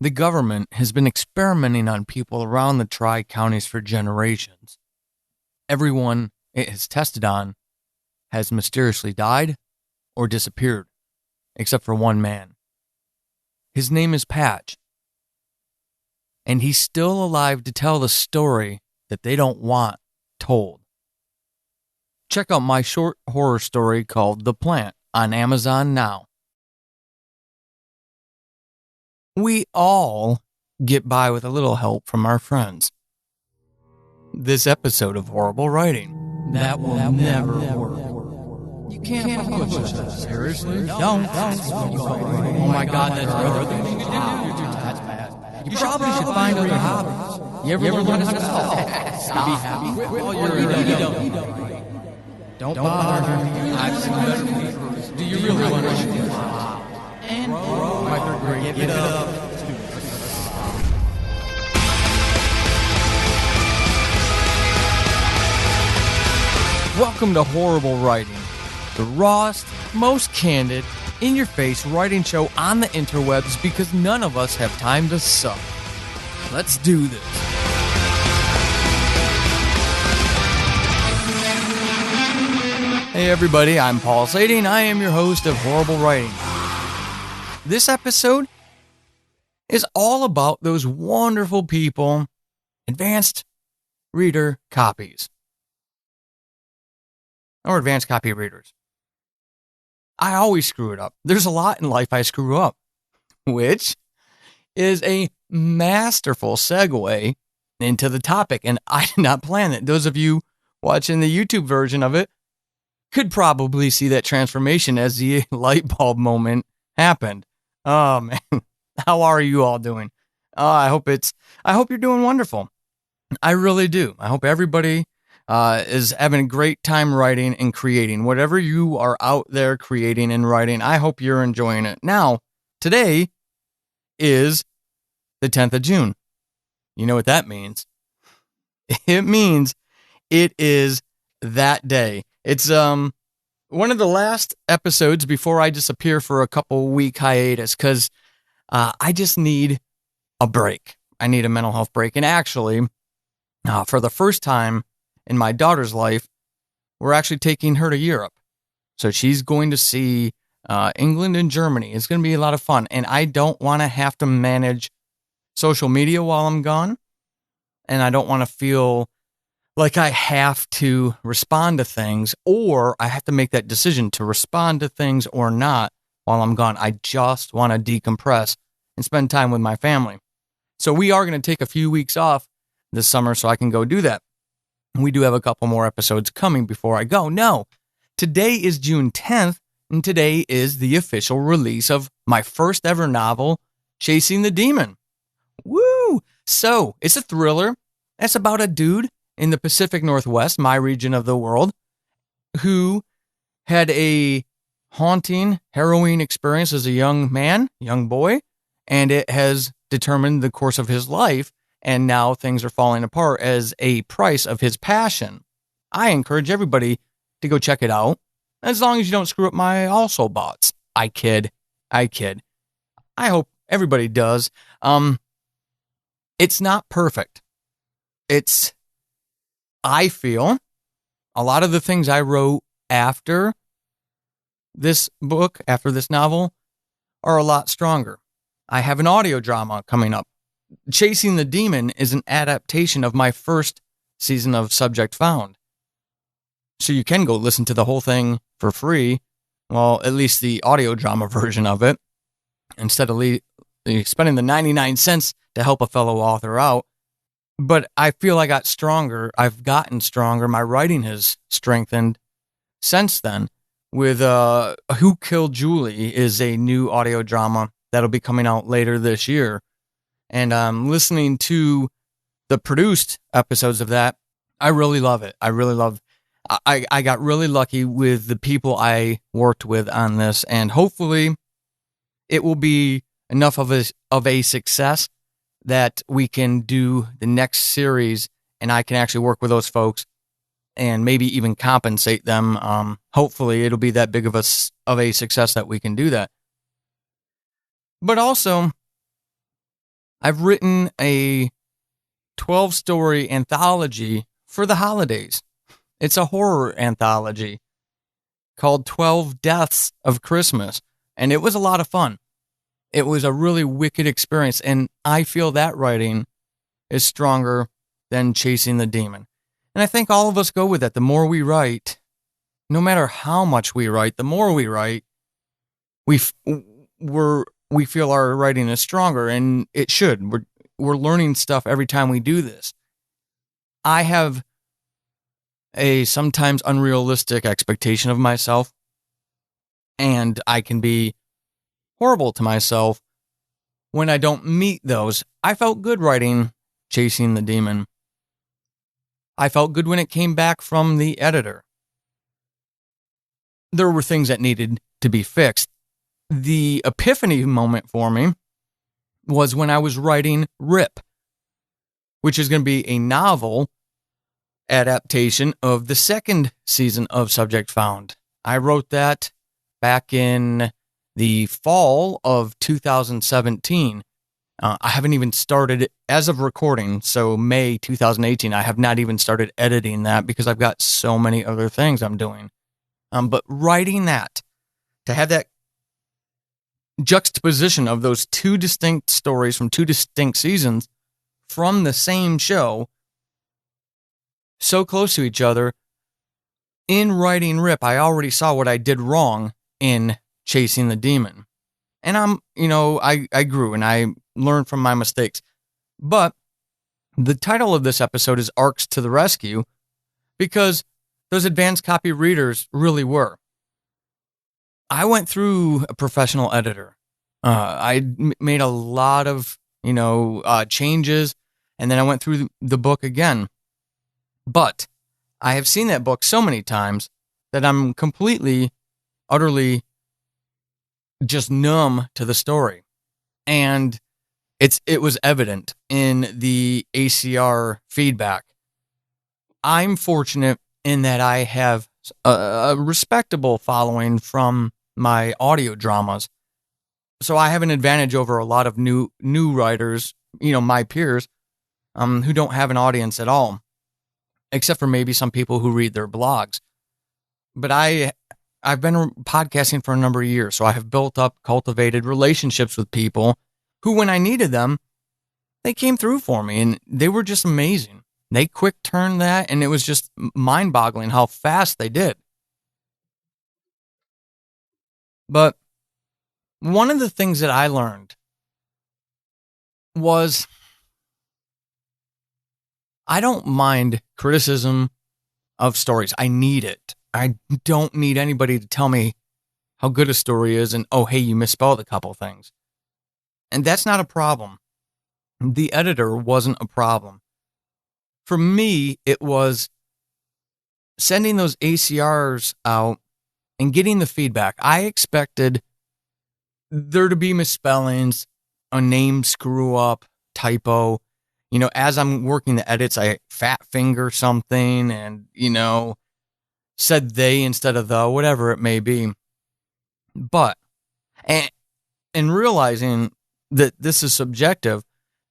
The government has been experimenting on people around the Tri-Counties for generations. Everyone it has tested on has mysteriously died or disappeared, except for one man. His name is Patch, and he's still alive to tell the story that they don't want told. Check out my short horror story called The Plant on Amazon now. We all get by with a little help from our friends. This episode of Horrible Writing, that will never work. You can't publish this, seriously? Don't. Oh my God, that's really that's bad. You probably should find other hobbies. You ever learn how to spell? Stop. Well, you don't bother. I've seen better papers. Do you really want to do And my third grade, give it up. Welcome to Horrible Writing, the rawest, most candid, in-your-face writing show on the interwebs because none of us have time to suck. Let's do this. Hey everybody, I'm Paul Sadie and I am your host of Horrible Writing. This episode is all about those wonderful people, advanced reader copies. Or advanced copy readers. I always screw it up. There's a lot in life I screw up, which is a masterful segue into the topic. And I did not plan it. Those of you watching the YouTube version of it could probably see that transformation as the light bulb moment happened. Oh man, how are you all doing? I hope you're doing wonderful. I really do. I hope everybody is having a great time writing and creating. Whatever you are out there creating and writing, I hope you're enjoying it. Now, today is the 10th of June. You know what that means? It means it is that day. It's one of the last episodes before I disappear for a couple week hiatus because I just need a break. I need a mental health break. And actually, for the first time in my daughter's life, we're actually taking her to Europe. So she's going to see England and Germany. It's going to be a lot of fun. And I don't want to have to manage social media while I'm gone. And I don't want to feel like I have to respond to things or I have to make that decision to respond to things or not while I'm gone. I just want to decompress and spend time with my family. So we are going to take a few weeks off this summer so I can go do that. We do have a couple more episodes coming before I go. No, today is June 10th, and today is the official release of my first ever novel, Chasing the Demon. Woo! So, it's a thriller. It's about a dude in the Pacific Northwest, my region of the world, who had a haunting, harrowing experience as a young boy, and it has determined the course of his life. And now things are falling apart as a price of his passion. I encourage everybody to go check it out, as long as you don't screw up my also bots. I kid. I hope everybody does. It's not perfect. I feel a lot of the things I wrote after this book, after this novel, are a lot stronger. I have an audio drama coming up. Chasing the Demon is an adaptation of my first season of Subject Found. So you can go listen to the whole thing for free. Well, at least the audio drama version of it. Instead of spending the 99 cents to help a fellow author out. But I feel I got stronger. I've gotten stronger. My writing has strengthened since then. With Who Killed Julie is a new audio drama that'll be coming out later this year. And listening to the produced episodes of that, I really love it. I got really lucky with the people I worked with on this, and hopefully it will be enough of a success that we can do the next series, and I can actually work with those folks and maybe even compensate them. Hopefully it'll be that big of a success that we can do that. But also, I've written a 12-story anthology for the holidays. It's a horror anthology called 12 Deaths of Christmas, and it was a lot of fun. It was a really wicked experience, and I feel that writing is stronger than chasing the demon. And I think all of us go with that. The more we write, no matter how much we write, the more we write, we feel our writing is stronger, and it should. We're learning stuff every time we do this. I have a sometimes unrealistic expectation of myself, and I can be horrible to myself when I don't meet those. I felt good writing Chasing the Demon. I felt good when it came back from the editor. There were things that needed to be fixed. The epiphany moment for me was when I was writing Rip, which is going to be a novel adaptation of the second season of Subject Found. I wrote that back in the fall of 2017. I haven't even started it as of recording, so May 2018. I have not even started editing that because I've got so many other things I'm doing. But writing that, to have that juxtaposition of those two distinct stories from two distinct seasons from the same show, so close to each other, in writing Rip, I already saw what I did wrong in Chasing the Demon. And I grew and I learned from my mistakes. But the title of this episode is Arcs to the Rescue because those advanced copy readers really were. I went through a professional editor. I made a lot of, changes, and then I went through the book again. But I have seen that book so many times that I'm completely, utterly just numb to the story. And it was evident in the ACR feedback. I'm fortunate in that I have a respectable following from my audio dramas. So I have an advantage over a lot of new writers, my peers, who don't have an audience at all, except for maybe some people who read their blogs. But I've been podcasting for a number of years, so I have built up, cultivated relationships with people who, when I needed them, they came through for me, and they were just amazing. They quick turned that, and it was just mind-boggling how fast they did. But one of the things that I learned was I don't mind criticism of stories. I need it. I don't need anybody to tell me how good a story is and, oh, hey, you misspelled a couple things. And that's not a problem. The editor wasn't a problem. For me, it was sending those ACRs out and getting the feedback. I expected there to be misspellings, a name screw up, typo. As I'm working the edits, I fat finger something and, said they instead of the, whatever it may be. But, and realizing that this is subjective,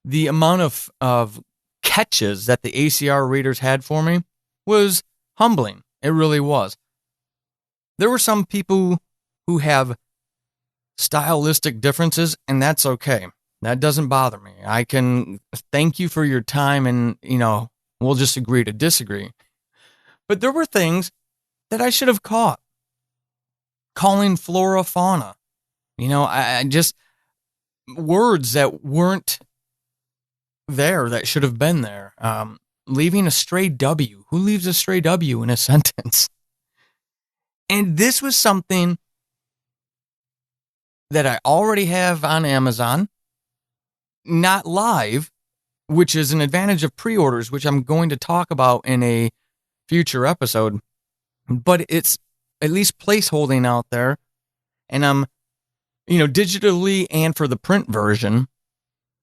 the amount of catches that the ACR readers had for me was humbling. It really was. There were some people who have stylistic differences, and that's okay. That doesn't bother me. I can thank you for your time, and, we'll just agree to disagree. But there were things that I should have caught. Calling flora fauna. I just, words that weren't there that should have been there. Leaving a stray W. Who leaves a stray W in a sentence? And this was something that I already have on Amazon, not live, which is an advantage of pre-orders, which I'm going to talk about in a future episode. But it's at least placeholding out there, and I'm, digitally and for the print version.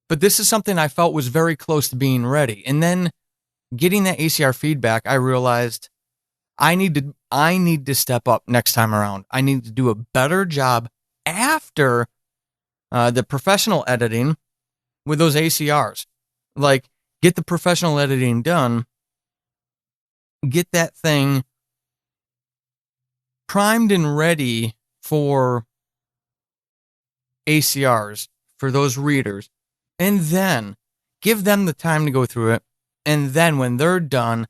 But this is something I felt was very close to being ready. And then getting that ACR feedback, I realized I need to step up next time around. I need to do a better job after the professional editing, with those ACRs. Like, get the professional editing done, get that thing primed and ready for ACRs, for those readers, and then give them the time to go through it. And then when they're done,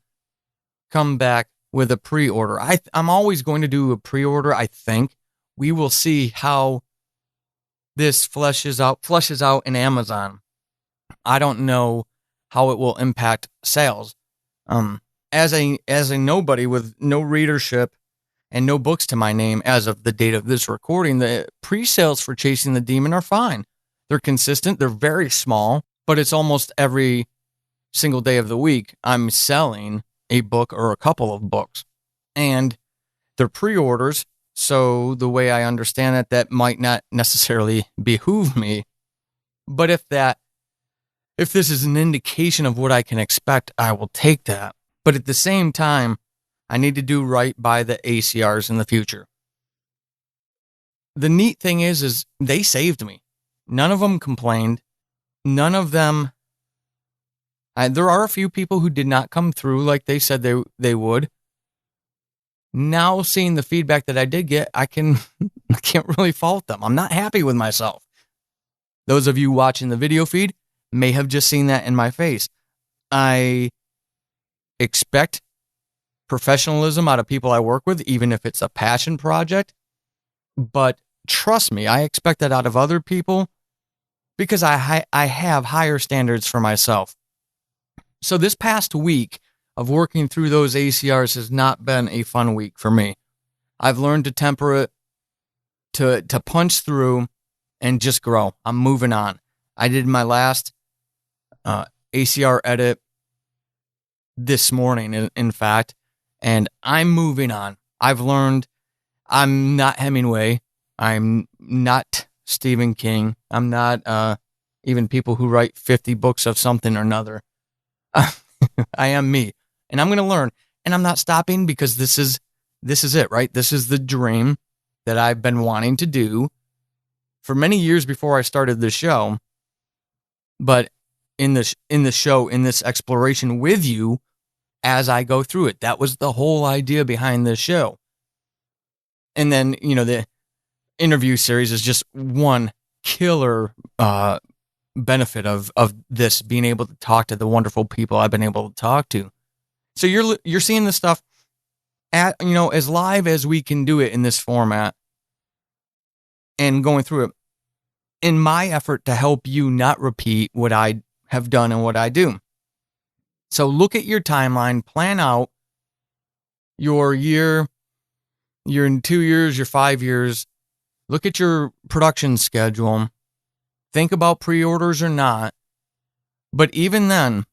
come back with a pre-order. I'm always going to do a pre-order, I think. We will see how this fleshes out in Amazon. I don't know how it will impact sales. As a nobody with no readership and no books to my name as of the date of this recording, the pre-sales for Chasing the Demon are fine. They're consistent. They're very small, but it's almost every single day of the week I'm selling a book or a couple of books. And they're pre-orders, so the way I understand it, that might not necessarily behoove me. But if this is an indication of what I can expect, I will take that. But at the same time, I need to do right by the ACRs in the future. The neat thing is they saved me. None of them complained. None of them. There are a few people who did not come through like they said they would. Now, seeing the feedback that I did get, I can't really fault them. I'm not happy with myself. Those of you watching the video feed may have just seen that in my face. I expect professionalism out of people I work with, even if it's a passion project. But trust me, I expect that out of other people because I have higher standards for myself. So this past week of working through those ACRs has not been a fun week for me. I've learned to temper it, to punch through and just grow. I'm moving on. I did my last ACR edit this morning, in fact, and I'm moving on. I've learned I'm not Hemingway. I'm not Stephen King. I'm not even people who write 50 books of something or another. I am me, and I'm going to learn, and I'm not stopping because this is it, right? This is the dream that I've been wanting to do for many years before I started the show. But in this exploration with you as I go through it, that was the whole idea behind this show. And then, the interview series is just one killer benefit of this, being able to talk to the wonderful people I've been able to talk to. So you're seeing this stuff at, as live as we can do it in this format and going through it in my effort to help you not repeat what I have done and what I do. So look at your timeline, plan out your year, your 2 years, your 5 years. Look at your production schedule. Think about pre-orders or not. But even then,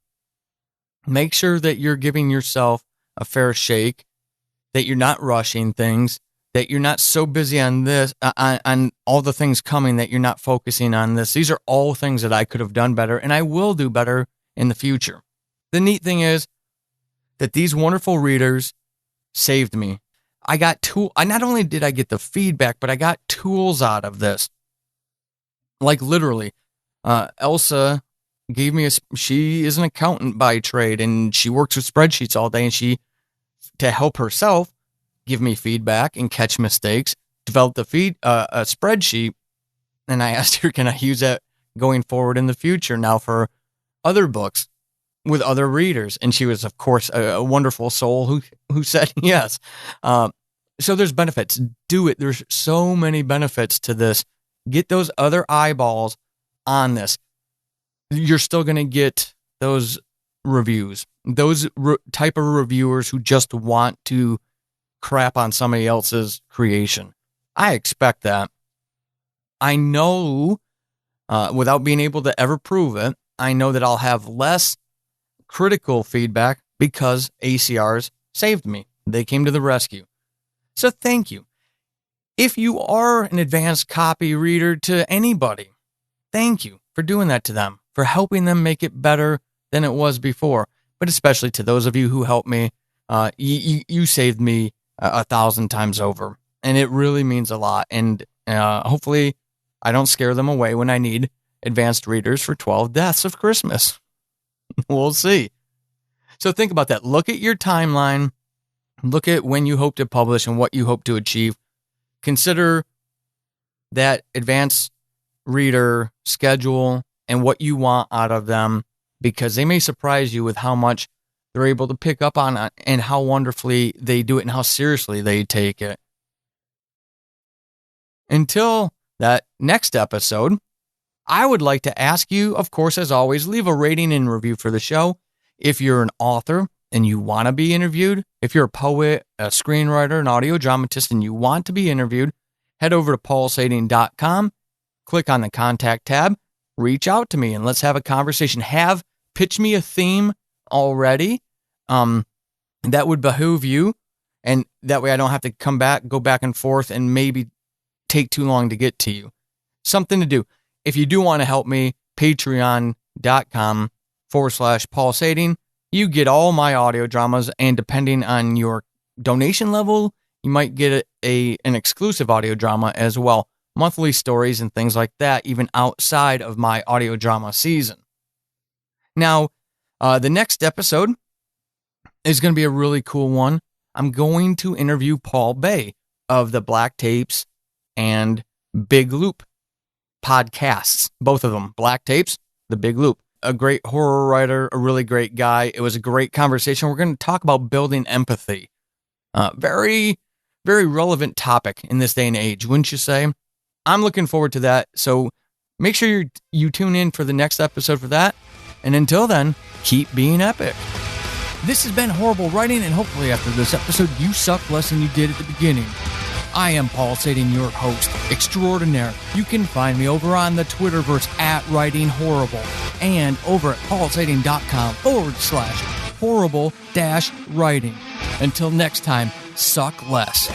make sure that you're giving yourself a fair shake, that you're not rushing things, that you're not so busy on this, on all the things coming, that you're not focusing on this. These are all things that I could have done better, and I will do better in the future. The neat thing is that these wonderful readers saved me. Not only did I get the feedback, but I got tools out of this. Like literally, Elsa gave me she is an accountant by trade, and she works with spreadsheets all day, and to help herself, give me feedback and catch mistakes, developed a spreadsheet, and I asked her, can I use that going forward in the future now for other books with other readers? And she was, of course, a wonderful soul who said yes. So there's benefits. Do it. There's so many benefits to this. Get those other eyeballs on this. You're still going to get those reviews, those type of reviewers who just want to crap on somebody else's creation. I expect that. I know, without being able to ever prove it, I know that I'll have less critical feedback because ACRs saved me. They came to the rescue. So thank you. If you are an advanced copy reader to anybody, thank you for doing that to them, for helping them make it better than it was before. But especially to those of you who helped me, you saved me 1,000 times over. And it really means a lot. And hopefully I don't scare them away when I need. advanced readers for 12 Deaths of Christmas. We'll see. So think about that. Look at your timeline. Look at when you hope to publish and what you hope to achieve. Consider that advanced reader schedule and what you want out of them, because they may surprise you with how much they're able to pick up on and how wonderfully they do it and how seriously they take it. Until that next episode, I would like to ask you, of course, as always, leave a rating and review for the show. If you're an author and you want to be interviewed, if you're a poet, a screenwriter, an audio dramatist, and you want to be interviewed, head over to paulsading.com, click on the contact tab, reach out to me, and let's have a conversation. Pitch me a theme already. That would behoove you, and that way I don't have to go back and forth and maybe take too long to get to you. Something to do. If you do want to help me, patreon.com/Paul Sading. You get all my audio dramas, and depending on your donation level, you might get an exclusive audio drama as well. Monthly stories and things like that, even outside of my audio drama season. Now, the next episode is going to be a really cool one. I'm going to interview Paul Bay of the Black Tapes and Big Loop podcasts. Both of them, Black Tapes, the Big Loop. A great horror writer, a really great guy. It was a great conversation. We're going to talk about building empathy. Very, very relevant topic in this day and age, wouldn't you say? I'm looking forward to that. So make sure you tune in for the next episode for that. And until then, keep being epic. This has been Horrible Writing, and hopefully after this episode, you suck less than you did at the beginning. I am Paul Sading, your host extraordinaire. You can find me over on the Twitterverse @WritingHorrible and over at paulsading.com/horrible-writing. Until next time, suck less.